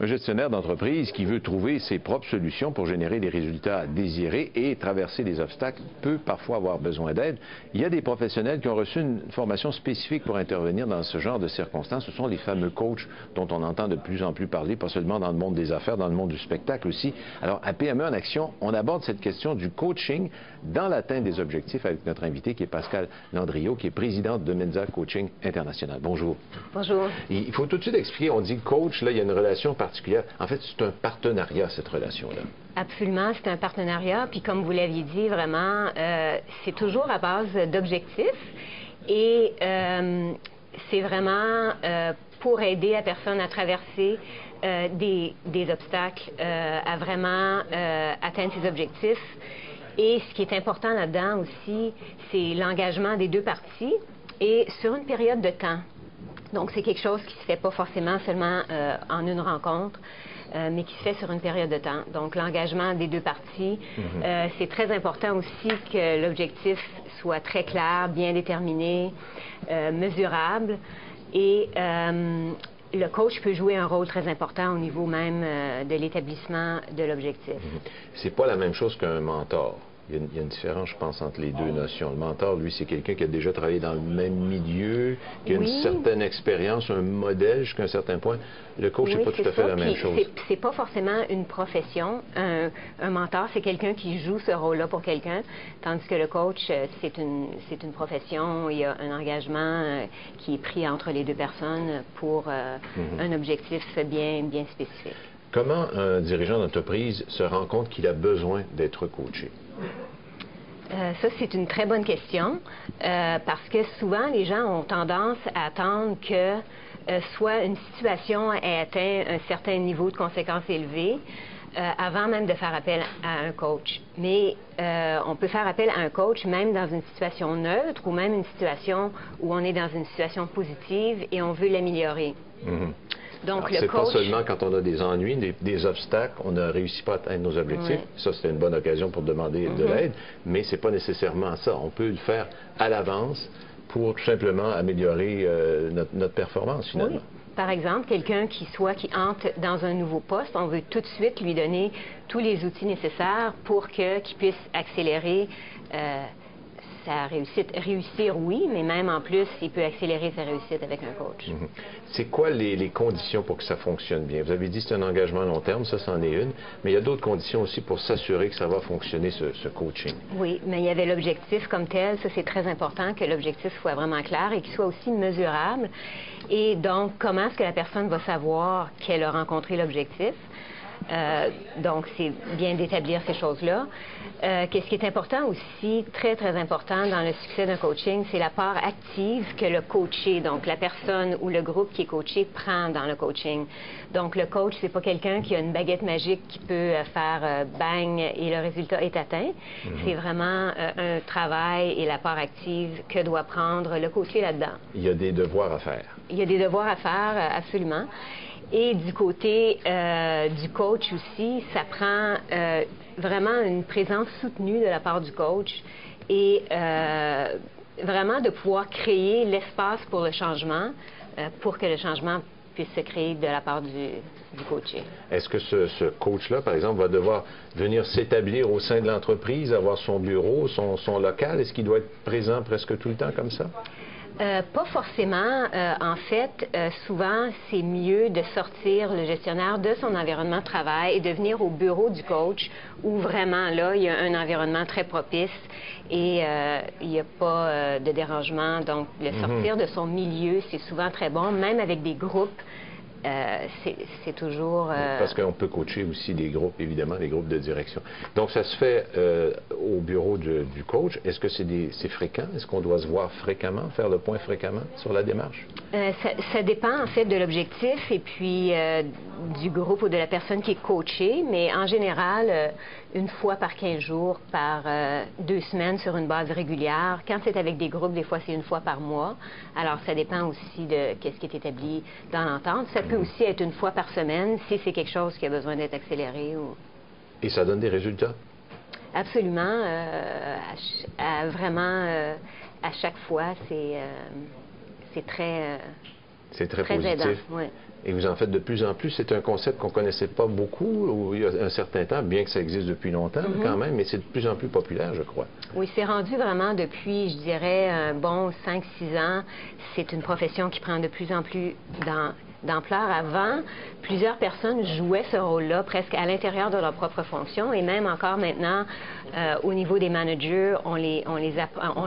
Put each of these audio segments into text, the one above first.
Un gestionnaire d'entreprise qui veut trouver ses propres solutions pour générer des résultats désirés et traverser des obstacles peut parfois avoir besoin d'aide. Il y a des professionnels qui ont reçu une formation spécifique pour intervenir dans ce genre de circonstances. Ce sont les fameux coachs dont on entend de plus en plus parler, pas seulement dans le monde des affaires, dans le monde du spectacle aussi. Alors, à PME en action, on aborde cette question du coaching dans l'atteinte des objectifs avec notre invité qui est Pascale Landriot, qui est présidente de Menza Coaching International. Bonjour. Bonjour. Il faut tout de suite expliquer, on dit coach, là, il y a une relation particulière. En fait, c'est un partenariat, cette relation-là. Absolument, c'est un partenariat. Puis comme vous l'aviez dit, vraiment, c'est toujours à base d'objectifs. Et c'est vraiment pour aider la personne à traverser des obstacles, à vraiment atteindre ses objectifs. Et ce qui est important là-dedans aussi, c'est l'engagement des deux parties et sur une période de temps. Donc, c'est quelque chose qui ne se fait pas forcément seulement en une rencontre, mais qui se fait sur une période de temps. Donc, l'engagement des deux parties, c'est très important aussi que l'objectif soit très clair, bien déterminé, mesurable. Et le coach peut jouer un rôle très important au niveau même de l'établissement de l'objectif. C'est pas la même chose qu'un mentor. Il y a une différence, je pense, entre les deux notions. Le mentor, lui, c'est quelqu'un qui a déjà travaillé dans le même milieu, qui a une certaine expérience, un modèle jusqu'à un certain point. Le coach, c'est pas tout à fait la même chose. C'est pas forcément une profession. Un mentor, c'est quelqu'un qui joue ce rôle-là pour quelqu'un, tandis que le coach, c'est une profession. Il y a un engagement qui est pris entre les deux personnes pour un objectif bien spécifique. Comment un dirigeant d'entreprise se rend compte qu'il a besoin d'être coaché? Ça, c'est une très bonne question, parce que souvent, les gens ont tendance à attendre que soit une situation ait atteint un certain niveau de conséquences élevées avant même de faire appel à un coach. Mais on peut faire appel à un coach même dans une situation neutre ou même une situation où on est dans une situation positive et on veut l'améliorer. Donc, c'est pas seulement quand on a des ennuis, des obstacles, on ne réussit pas à atteindre nos objectifs. Ça, c'est une bonne occasion pour demander de l'aide, mais c'est pas nécessairement ça. On peut le faire à l'avance pour tout simplement améliorer notre performance, finalement. Oui. Par exemple, quelqu'un qui entre dans un nouveau poste, on veut tout de suite lui donner tous les outils nécessaires pour qu'il puisse accélérer sa réussite. Réussir, oui, mais même en plus, il peut accélérer sa réussite avec un coach. C'est quoi les conditions pour que ça fonctionne bien? Vous avez dit que c'est un engagement à long terme, ça, c'en est une, mais il y a d'autres conditions aussi pour s'assurer que ça va fonctionner, ce coaching. Oui, mais il y avait l'objectif comme tel. Ça, c'est très important que l'objectif soit vraiment clair et qu'il soit aussi mesurable. Et donc, comment est-ce que la personne va savoir qu'elle a rencontré l'objectif? Donc, c'est bien d'établir ces choses-là. Qu'est-ce qui est important aussi, très, très important dans le succès d'un coaching, c'est la part active que le coaché, donc la personne ou le groupe qui est coaché, prend dans le coaching. Donc, le coach, c'est pas quelqu'un qui a une baguette magique qui peut faire bang et le résultat est atteint. C'est vraiment un travail et la part active que doit prendre le coaché là-dedans. Il y a des devoirs à faire. Il y a des devoirs à faire, absolument. Et du côté du coach aussi, ça prend vraiment une présence soutenue de la part du coach et vraiment de pouvoir créer l'espace pour le changement, pour que le changement puisse se créer de la part du coaché. Est-ce que ce coach-là, par exemple, va devoir venir s'établir au sein de l'entreprise, avoir son bureau, son local? Est-ce qu'il doit être présent presque tout le temps comme ça? Pas forcément. En fait, souvent, c'est mieux de sortir le gestionnaire de son environnement de travail et de venir au bureau du coach où vraiment, là, il y a un environnement très propice et il n'y a pas de dérangement. Donc, le sortir de son milieu, c'est souvent très bon, même avec des groupes. C'est toujours... Parce qu'on peut coacher aussi des groupes, évidemment, des groupes de direction. Donc, ça se fait au bureau du coach. Est-ce que c'est fréquent? Est-ce qu'on doit se voir fréquemment, faire le point fréquemment sur la démarche? Ça dépend, en fait, de l'objectif et puis du groupe ou de la personne qui est coachée. Mais en général, une fois par 15 jours, par 2 semaines sur une base régulière. Quand c'est avec des groupes, des fois, c'est une fois par mois. Alors, ça dépend aussi de ce qui est établi dans l'entente. Ça peut aussi être une fois par semaine si c'est quelque chose qui a besoin d'être accéléré. Et ça donne des résultats? Absolument. Vraiment, à chaque fois, c'est très C'est très très positif. aidant. Oui. Et vous en faites de plus en plus. C'est un concept qu'on ne connaissait pas beaucoup il y a un certain temps, bien que ça existe depuis longtemps quand même, mais c'est de plus en plus populaire, je crois. Oui, c'est rendu vraiment depuis, je dirais, un bon 5-6 ans. C'est une profession qui prend de plus en plus d'ampleur. Avant, plusieurs personnes jouaient ce rôle-là presque à l'intérieur de leur propre fonction et même encore maintenant, au niveau des managers, on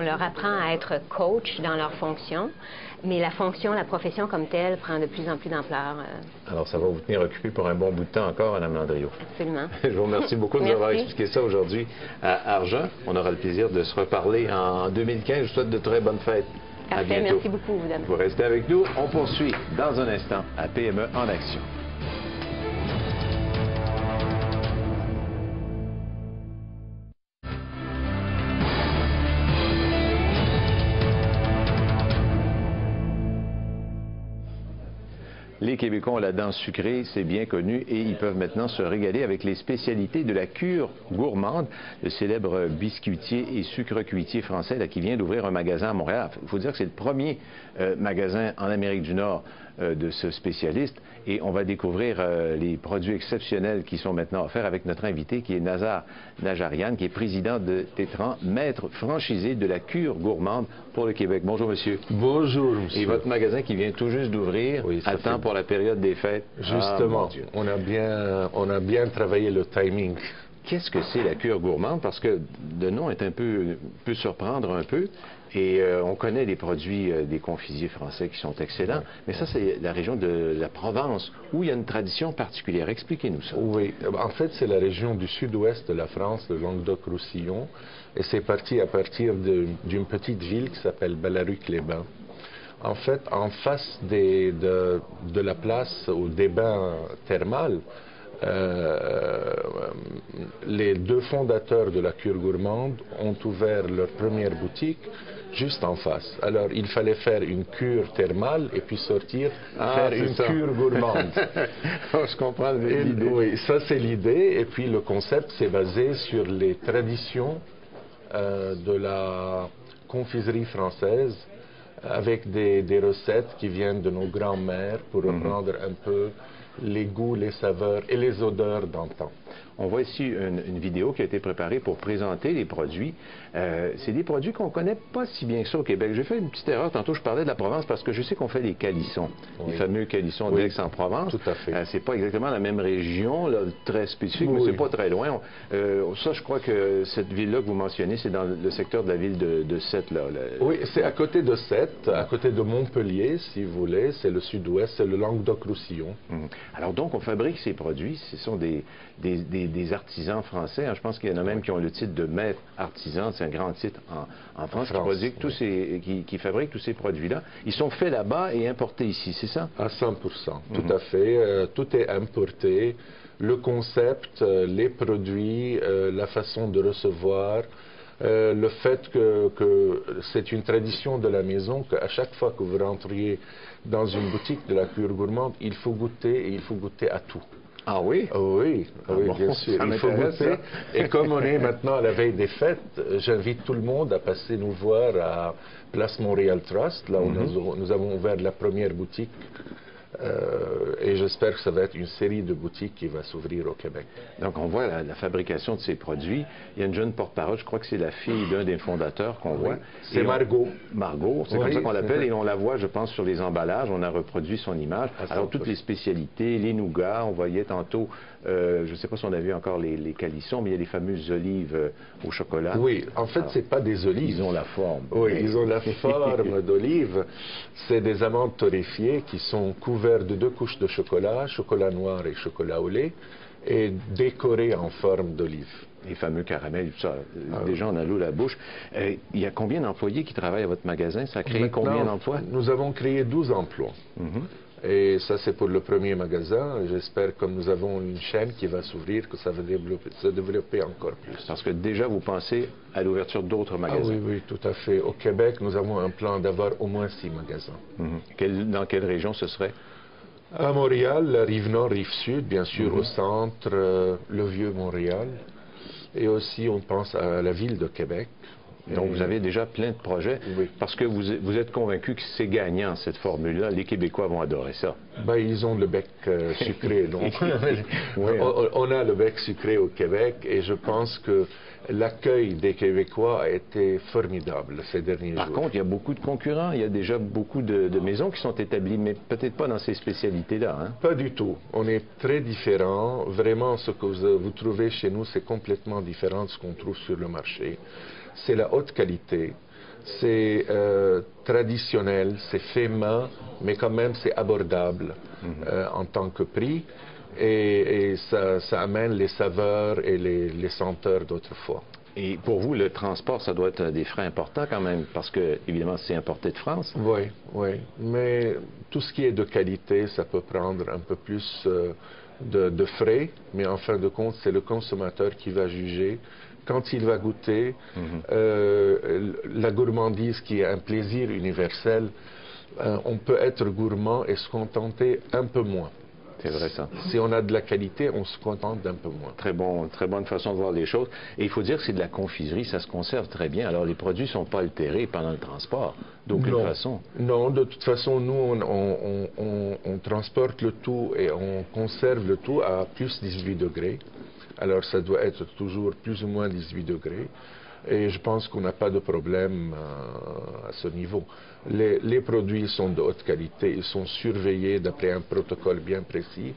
leur apprend à être coach dans leur fonction. Mais la fonction, la profession comme telle prend de plus en plus d'ampleur. Alors, ça va vous tenir occupé pour un bon bout de temps encore, Mme Landriot. Absolument. Je vous remercie beaucoup de nous avoir expliqué ça aujourd'hui à Argent. On aura le plaisir de se reparler en 2015. Je vous souhaite de très bonnes fêtes. Parfait, à bientôt. merci beaucoup, vous. Vous restez avec nous. On poursuit dans un instant à PME en action. Les Québécois ont la dent sucrée, c'est bien connu, et ils peuvent maintenant se régaler avec les spécialités de la cure gourmande, le célèbre biscuitier et sucrecuitier français là, qui vient d'ouvrir un magasin à Montréal. Il faut dire que c'est le premier magasin en Amérique du Nord de ce spécialiste, et on va découvrir les produits exceptionnels qui sont maintenant offerts avec notre invité qui est Nazar Najarian, qui est président de Tétran, maître franchisé de la cure gourmande pour le Québec. Bonjour, monsieur. Bonjour, monsieur. Et votre magasin qui vient tout juste d'ouvrir, oui, à temps pour la période des fêtes. Justement, on a bien travaillé le timing. Qu'est-ce que c'est la cure gourmande? Parce que le nom est peut surprendre un peu. Et on connaît les produits des confisiers français qui sont excellents. Mais ça, c'est la région de la Provence, où il y a une tradition particulière. Expliquez-nous ça. Oui, en fait, c'est la région du sud-ouest de la France, le Languedoc-Roussillon. Et c'est parti à partir d'une petite ville qui s'appelle Ballaruc-les-Bains. En fait, en face de la place ou des bains thermales, les deux fondateurs de la cure gourmande ont ouvert leur première boutique juste en face. Alors, il fallait faire une cure thermale et puis sortir faire une cure gourmande. Je comprends l'idée. Oui, ça c'est l'idée. Et puis le concept s'est basé sur les traditions de la confiserie française, avec des recettes qui viennent de nos grands-mères pour reprendre un peu les goûts, les saveurs et les odeurs d'antan. On voit ici une vidéo qui a été préparée pour présenter les produits. C'est des produits qu'on ne connaît pas si bien que ça au Québec. J'ai fait une petite erreur. Tantôt, je parlais de la Provence parce que je sais qu'on fait les calissons, les fameux calissons d'Aix-en-Provence. Tout à fait. C'est pas exactement la même région, là, très spécifique, mais c'est pas très loin. Ça, je crois que cette ville-là que vous mentionnez, c'est dans le secteur de la ville de Sète. Là, Oui, c'est à côté de Sète, à côté de Montpellier, si vous voulez. C'est le sud-ouest, c'est le Languedoc-Roussillon. Alors donc, on fabrique ces produits. Ce sont des artisans français. Je pense qu'il y en a même qui ont le titre de maître artisan. C'est un grand titre en France, qui fabriquent tous ces produits-là. Ils sont faits là-bas et importés ici, c'est ça? À 100%, tout à fait. Tout est importé. Le concept, les produits, la façon de recevoir, le fait que c'est une tradition de la maison, qu'à chaque fois que vous rentriez dans une boutique de la cure gourmande, il faut goûter, et il faut goûter à tout. Ah oui? Oui, oui, bon, bien sûr. il faut goûter. Et comme on est maintenant à la veille des fêtes, j'invite tout le monde à passer nous voir à Place Montréal Trust, là où nous avons ouvert la première boutique. Et j'espère que ça va être une série de boutiques qui va s'ouvrir au Québec. Donc, on voit la fabrication de ces produits. Il y a une jeune porte-parole, je crois que c'est la fille d'un des fondateurs qu'on voit. C'est Margot. Margot, c'est comme ça qu'on l'appelle, et on la voit, je pense, sur les emballages. On a reproduit son image. Alors, toutes les spécialités, les nougats, on voyait tantôt, je ne sais pas si on a vu encore les calissons, mais il y a les fameuses olives au chocolat. Oui, en fait, ce n'est pas des olives. Ils ont la forme. Oui, ils ont la forme d'olive. C'est des amandes torréfiées qui sont couvertes de 2 couches de chocolat, chocolat noir et chocolat au lait, et décorées en forme d'olive. Les fameux caramels, tout ça. Déjà, on a l'eau à la bouche. Il y a combien d'employés qui travaillent à votre magasin? Ça a créé combien d'emplois? Nous avons créé 12 emplois. Et ça, c'est pour le premier magasin. J'espère que nous avons une chaîne qui va s'ouvrir, que ça va se développer encore plus. Parce que déjà, vous pensez à l'ouverture d'autres magasins? Ah oui, tout à fait. Au Québec, nous avons un plan d'avoir au moins 6 magasins. Dans quelle région ce serait? À Montréal, la rive nord, rive sud, bien sûr, au centre, le vieux Montréal. Et aussi, on pense à la ville de Québec, Donc, vous avez déjà plein de projets. Oui. Parce que vous êtes convaincu que c'est gagnant, cette formule-là. Les Québécois vont adorer ça. Ben, ils ont le bec sucré. Donc, Oui, on a le bec sucré au Québec et je pense que l'accueil des Québécois a été formidable ces derniers jours. Par contre, il y a beaucoup de concurrents. Il y a déjà beaucoup de maisons qui sont établies, mais peut-être pas dans ces spécialités-là. Hein? Pas du tout. On est très différents. Vraiment, ce que vous trouvez chez nous, c'est complètement différent de ce qu'on trouve sur le marché. C'est la haute qualité. C'est traditionnel, c'est fait main, mais quand même c'est abordable en tant que prix. Et ça amène les saveurs et les senteurs d'autrefois. Et pour vous, le transport, ça doit être des frais importants quand même, parce que, évidemment, c'est importé de France. Oui, oui. Mais tout ce qui est de qualité, ça peut prendre un peu plus de frais, mais en fin de compte, c'est le consommateur qui va juger. Quand il va goûter la gourmandise qui est un plaisir universel, on peut être gourmand et se contenter un peu moins. C'est vrai ça. Si on a de la qualité, on se contente d'un peu moins. Très bonne façon de voir les choses. Et il faut dire que c'est de la confiserie, ça se conserve très bien. Alors les produits ne sont pas altérés pendant le transport, d'aucune façon. Non, de toute façon, nous, on transporte le tout et on conserve le tout à plus 18 degrés. Alors ça doit être toujours plus ou moins 18 degrés. Et je pense qu'on n'a pas de problème à ce niveau. Les produits sont de haute qualité, ils sont surveillés d'après un protocole bien précis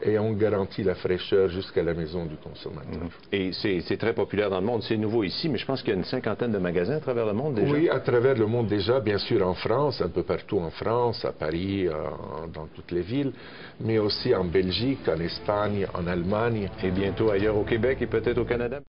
et on garantit la fraîcheur jusqu'à la maison du consommateur. Et c'est très populaire dans le monde. C'est nouveau ici, mais je pense qu'il y a une cinquantaine de magasins à travers le monde déjà. Oui, à travers le monde déjà, bien sûr en France, un peu partout en France, à Paris, dans toutes les villes, mais aussi en Belgique, en Espagne, en Allemagne. Et bientôt ailleurs au Québec et peut-être au Canada.